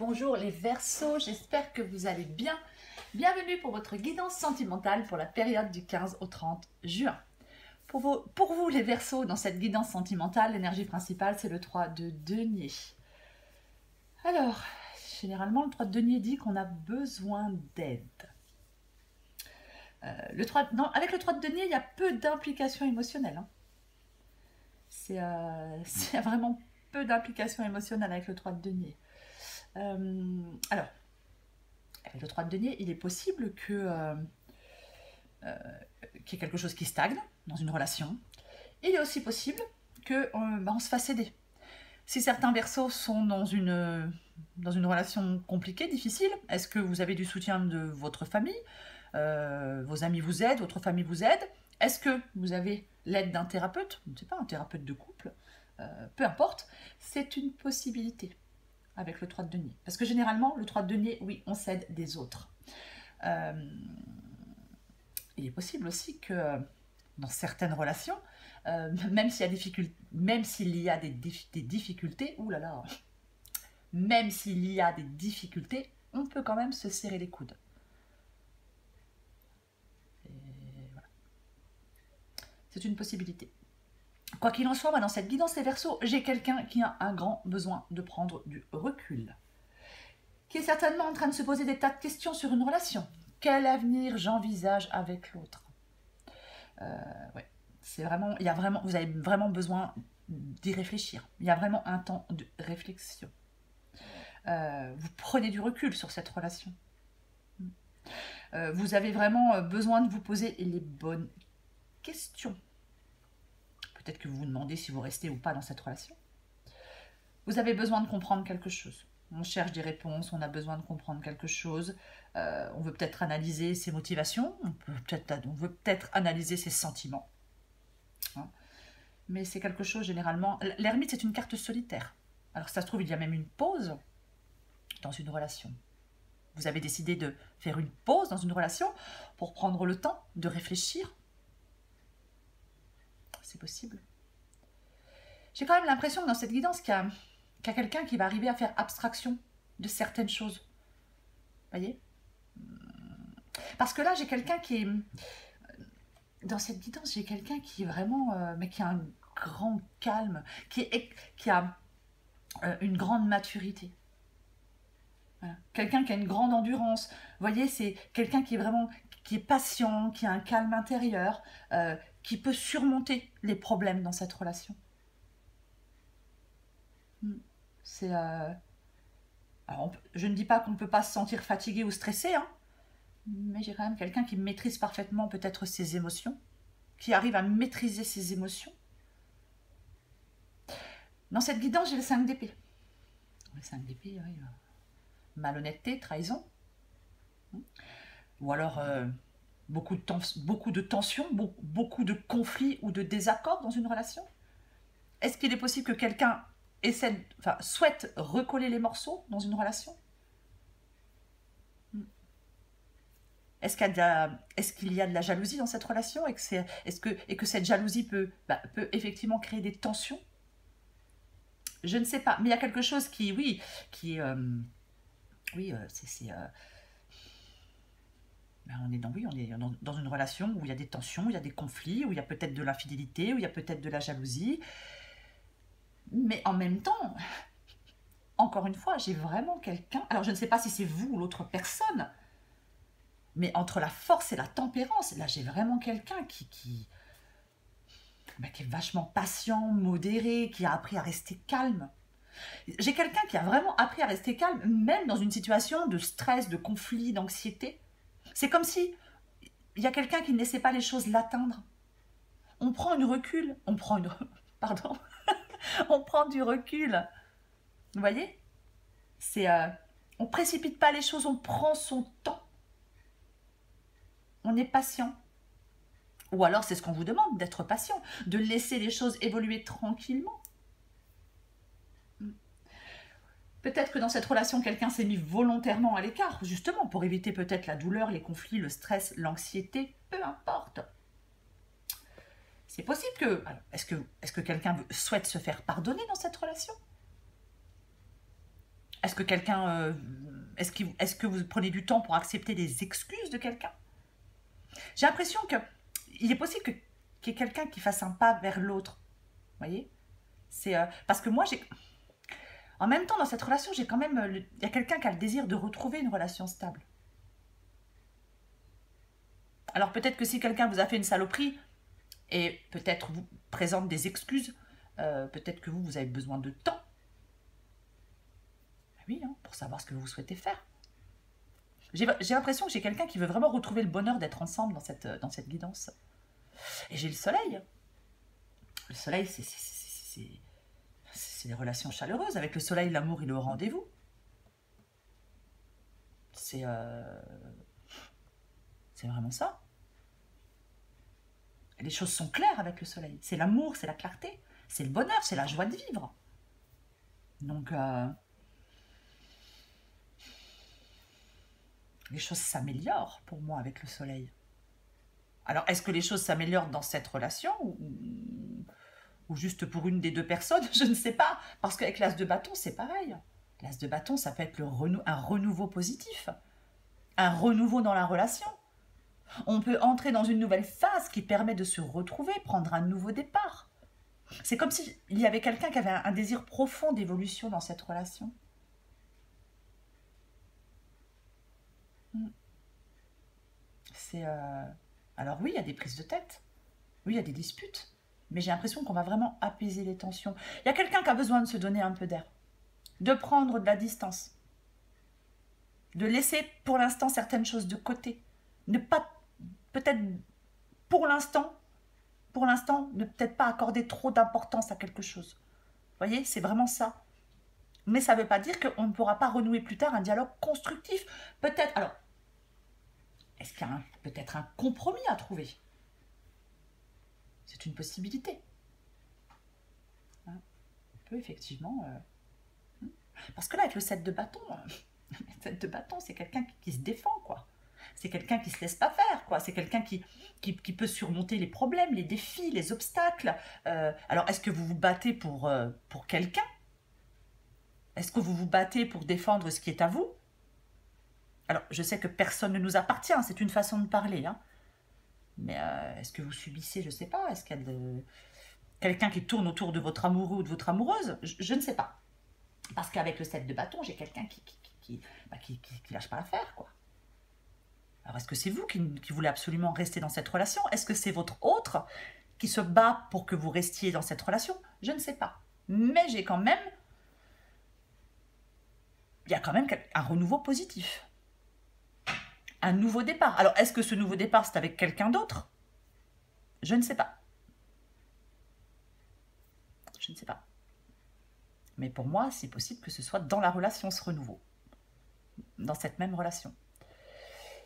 bonjour les Verseaux, j'espère que vous allez bien. Bienvenue pour votre guidance sentimentale pour la période du 15 au 30 juin. Pour vous les Verseaux, dans cette guidance sentimentale, l'énergie principale c'est le 3 de denier. Alors, généralement le 3 de denier dit qu'on a besoin d'aide. Avec le 3 de denier, il y a peu d'implications émotionnelles. C'est vraiment peu d'implications émotionnelles avec le 3 de denier. Alors, avec le 3 de denier, il est possible qu'il y ait quelque chose qui stagne dans une relation. Il est aussi possible qu'on se fasse aider. Si certains Verseaux sont dans une relation compliquée, difficile, est-ce que vous avez du soutien de votre famille, vos amis vous aident, votre famille vous aide? Est-ce que vous avez l'aide d'un thérapeute? Je ne sais pas, un thérapeute de couple, peu importe, c'est une possibilité avec le 3 de denier. Parce que généralement, le 3 de denier, oui, on s'aide des autres. Il est possible aussi que dans certaines relations, même s'il y a des difficultés, oulala, même s'il y a des difficultés, on peut quand même se serrer les coudes. Voilà. C'est une possibilité. Quoi qu'il en soit, moi, dans cette guidance des Verseaux, j'ai quelqu'un qui a un grand besoin de prendre du recul, qui est certainement en train de se poser des tas de questions sur une relation. Quel avenir j'envisage avec l'autre? Ouais, vous avez vraiment besoin d'y réfléchir. Il y a vraiment un temps de réflexion. Vous prenez du recul sur cette relation. Vous avez vraiment besoin de vous poser les bonnes questions. Peut-être que vous vous demandez si vous restez ou pas dans cette relation. Vous avez besoin de comprendre quelque chose. On cherche des réponses, on a besoin de comprendre quelque chose. On veut peut-être analyser ses motivations, on veut peut-être analyser ses sentiments. Hein. Mais c'est quelque chose généralement... L'ermite, c'est une carte solitaire. Alors ça se trouve, il y a même une pause dans une relation. Vous avez décidé de faire une pause dans une relation pour prendre le temps de réfléchir. C'est possible. J'ai quand même l'impression que dans cette guidance, qu'il y a quelqu'un qui va arriver à faire abstraction de certaines choses. Vous voyez? Parce que là, j'ai quelqu'un qui est... Dans cette guidance, j'ai quelqu'un qui est vraiment... mais qui a un grand calme, qui a une grande maturité. Voilà. Quelqu'un qui a une grande endurance. Vous voyez, c'est quelqu'un qui est vraiment... qui est patient, qui a un calme intérieur, qui peut surmonter les problèmes dans cette relation. C'est... Alors, je ne dis pas qu'on ne peut pas se sentir fatigué ou stressé, hein, mais j'ai quand même quelqu'un qui maîtrise parfaitement peut-être ses émotions, qui arrive à maîtriser ses émotions. Dans cette guidance, j'ai le 5 d'épée. Le 5 d'épée, oui. Malhonnêteté, trahison. Ou alors beaucoup de tensions, beaucoup de conflits ou de désaccords dans une relation. Est-ce qu'il est possible que quelqu'un souhaite recoller les morceaux dans une relation? Est-ce qu'il y a de la jalousie dans cette relation et que cette jalousie peut effectivement créer des tensions? Je ne sais pas, mais il y a quelque chose qui on est dans une relation où il y a des tensions, où il y a des conflits, où il y a peut-être de l'infidélité, où il y a peut-être de la jalousie. Mais en même temps, encore une fois, j'ai vraiment quelqu'un... Alors, je ne sais pas si c'est vous ou l'autre personne, mais entre la force et la tempérance, là, j'ai vraiment quelqu'un qui est vachement patient, modéré, qui a appris à rester calme. J'ai quelqu'un qui a vraiment appris à rester calme, même dans une situation de stress, de conflit, d'anxiété. C'est comme si il y a quelqu'un qui ne laissait pas les choses l'atteindre. On prend du recul. Pardon. On prend du recul. Vous voyez? On ne précipite pas les choses, on prend son temps. On est patient. Ou alors, c'est ce qu'on vous demande, d'être patient, de laisser les choses évoluer tranquillement. Peut-être que dans cette relation, quelqu'un s'est mis volontairement à l'écart, justement, pour éviter peut-être la douleur, les conflits, le stress, l'anxiété, peu importe. C'est possible que... Est-ce que quelqu'un souhaite se faire pardonner dans cette relation? Est-ce que quelqu'un... est-ce que vous prenez du temps pour accepter des excuses de quelqu'un? J'ai l'impression que il est possible qu'il y ait quelqu'un qui fasse un pas vers l'autre. Vous voyez? C'est parce que moi, j'ai... En même temps, dans cette relation, j'ai quand même... il y a quelqu'un qui a le désir de retrouver une relation stable. Alors peut-être que si quelqu'un vous a fait une saloperie et peut-être vous présente des excuses, peut-être que vous avez besoin de temps. Oui, hein, pour savoir ce que vous souhaitez faire. J'ai l'impression que j'ai quelqu'un qui veut vraiment retrouver le bonheur d'être ensemble dans cette guidance. Et j'ai le soleil. Le soleil, c'est des relations chaleureuses. Avec le soleil, l'amour, il est au rendez-vous. C'est vraiment ça. Les choses sont claires avec le soleil. C'est l'amour, c'est la clarté, c'est le bonheur, c'est la joie de vivre. Donc, les choses s'améliorent pour moi avec le soleil. Alors, est-ce que les choses s'améliorent dans cette relation ou juste pour une des deux personnes? Je ne sais pas. Parce qu'avec l'as de bâton, c'est pareil. L'as de bâton, ça peut être un renouveau positif. Un renouveau dans la relation. On peut entrer dans une nouvelle phase qui permet de se retrouver, prendre un nouveau départ. C'est comme s'il y avait quelqu'un qui avait un désir profond d'évolution dans cette relation. C'est... Alors oui, il y a des prises de tête. Oui, il y a des disputes. Mais j'ai l'impression qu'on va vraiment apaiser les tensions. Il y a quelqu'un qui a besoin de se donner un peu d'air. De prendre de la distance. De laisser pour l'instant certaines choses de côté. Ne pas, peut-être pour l'instant, ne peut-être pas accorder trop d'importance à quelque chose. Vous voyez, c'est vraiment ça. Mais ça ne veut pas dire qu'on ne pourra pas renouer plus tard un dialogue constructif. Peut-être, alors, est-ce qu'il y a peut-être un compromis à trouver? C'est une possibilité. On peut effectivement... Parce que là, avec le 7 de bâton, le 7 de bâton, c'est quelqu'un qui se défend, quoi. C'est quelqu'un qui ne se laisse pas faire, quoi. C'est quelqu'un qui peut surmonter les problèmes, les défis, les obstacles. Alors, est-ce que vous vous battez pour quelqu'un? Est-ce que vous vous battez pour défendre ce qui est à vous? Alors, je sais que personne ne nous appartient, c'est une façon de parler, hein. Mais est-ce que vous subissez, je ne sais pas, est-ce qu'il y a quelqu'un qui tourne autour de votre amoureux ou de votre amoureuse? Je ne sais pas. Parce qu'avec le 7 de bâton, j'ai quelqu'un qui lâche pas l'affaire, quoi. Alors, est-ce que c'est vous qui voulez absolument rester dans cette relation? Est-ce que c'est votre autre qui se bat pour que vous restiez dans cette relation? Je ne sais pas. Mais j'ai quand même... Il y a quand même un renouveau positif. Un nouveau départ. Alors, est-ce que ce nouveau départ, c'est avec quelqu'un d'autre? Je ne sais pas. Je ne sais pas. Mais pour moi, c'est possible que ce soit dans la relation, ce renouveau. Dans cette même relation.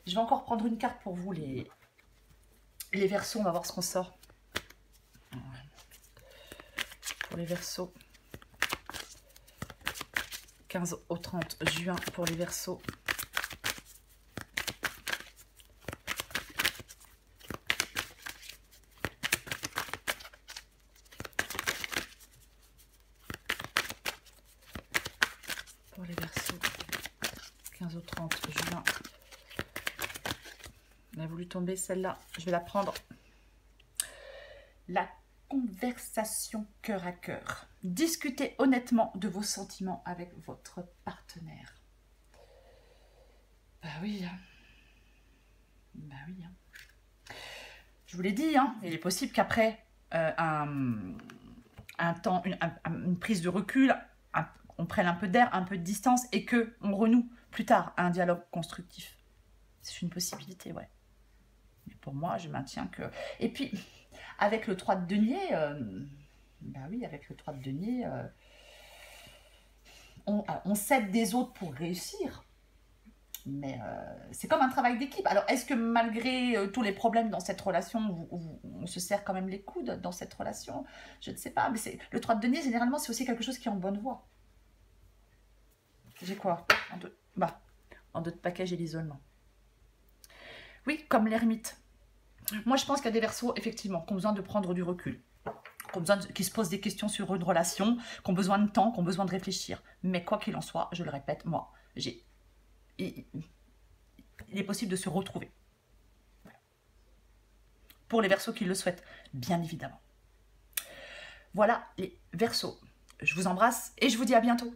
Je vais encore prendre une carte pour vous, les Verseaux. On va voir ce qu'on sort. Pour les Verseaux. 15 au 30 juin pour les Verseaux. Pour les Verseaux. 15 au 30 juin. On a voulu tomber celle-là. Je vais la prendre. La conversation cœur à cœur. Discutez honnêtement de vos sentiments avec votre partenaire. Bah oui. Bah oui. Je vous l'ai dit, hein, il est possible qu'après un temps, une prise de recul, on prenne un peu d'air, un peu de distance et qu'on renoue plus tard un dialogue constructif. C'est une possibilité, ouais. Mais pour moi, je maintiens que... Et puis, avec le 3 de denier, bah oui, avec le 3 de denier, on s'aide des autres pour réussir. Mais c'est comme un travail d'équipe. Alors, est-ce que malgré tous les problèmes dans cette relation, on se serre quand même les coudes dans cette relation? Je ne sais pas. Mais le 3 de denier, généralement, c'est aussi quelque chose qui est en bonne voie. J'ai quoi? En deux de package et l'isolement. Oui, comme l'ermite. Moi, je pense qu'il y a des Verseaux, effectivement, qui ont besoin de prendre du recul, qui qui se posent des questions sur une relation, qui ont besoin de temps, qui ont besoin de réfléchir. Mais quoi qu'il en soit, je le répète, moi, il est possible de se retrouver. Pour les Verseaux qui le souhaitent, bien évidemment. Voilà les Verseaux. Je vous embrasse et je vous dis à bientôt.